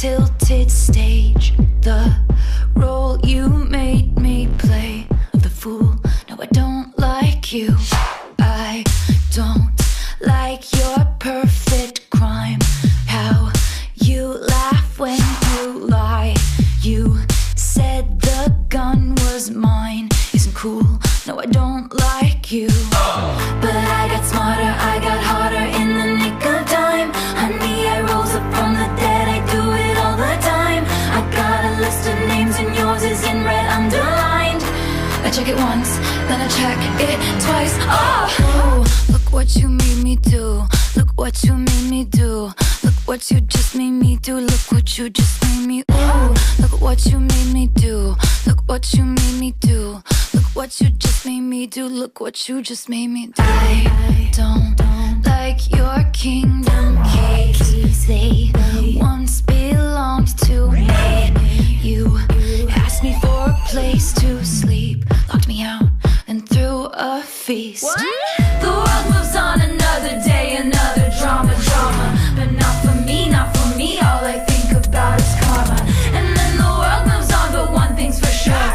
tilted stage, the role you made me play of the fool. No, I don't like you. I don't like your perfect crime. How you laugh when you lie. You said the gun was mine. Isn't cool. No, I don't like you. But I got smarter, I got harder in the nick of time. Honey, I rose up from the dead, I do it all the time. I got a list of names and yours is in red underlined. I check it once, then I check it twice. Oh, look what you made me do. Look what you made me do. Look what you just made me do. Look what you just made me. Ooh, look what you made me do. Look what you made me do. Look what you just made me do. Look what you just made me do. I don't like your kingdom keys. They once belonged to me. You asked me for a place to sleep, locked me out, and threw a feast. What? The world moves on, another day, another drama. But not for me, not for me. All I think about is karma. And then the world moves on, but one thing's for sure.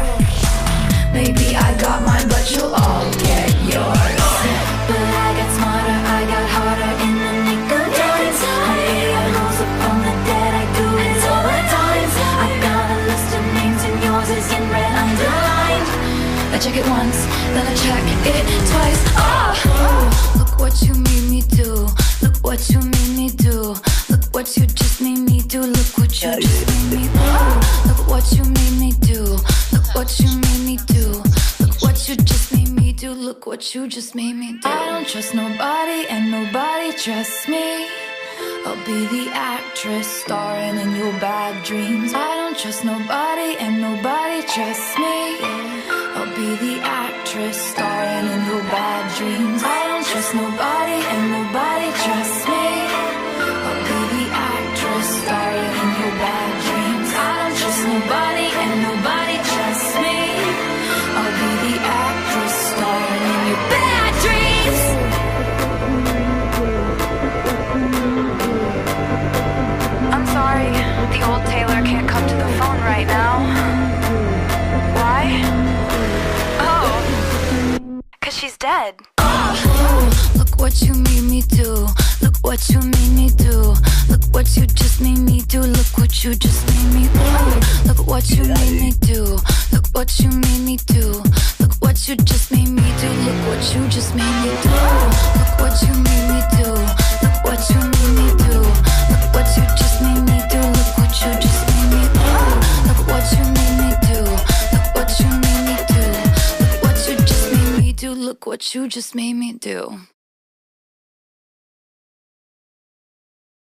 Maybe I got mine, but you'll all get yours. But I got smarter, I got harder in the nick of time. Honey, I rose up from the dead, I do it all the time. I got a list of names and yours is in red underlined. I check it once, then I check it twice. Oh, look what you made me do. Look what you made me do. Look what you just made me do. Look what you just made me do. Look what you made me do. Look what you made me do. Look what you just made me do. Look what you just made me do. I don't trust nobody and nobody trusts me. I'll be the actress starring in your bad dreams. I don't trust nobody and nobody trusts me. I'll be the actress starring in your bad dreams. I don't trust nobody and nobody trusts me. I'll be the actress starring in your bad dreams. I don't trust nobody and nobody trusts me. I'll be the actress starring in your bad dreams. I'm sorry, the old Taylor can't come to the phone right now. Why? Oh, 'cause she's dead. Oh, look what you made me do. Look what you made me do. Look what you just made me do. Look what you just made me do. Look what you made me do. Look what you made me do. Look what you just made me do. Look what you just made me do. Look what you made me do. Look what you made me do. Look what you just made me do. Look what you just made me do. Look what you made me do. Look what you made me do. Look what you just made me do. Look what you just made me do.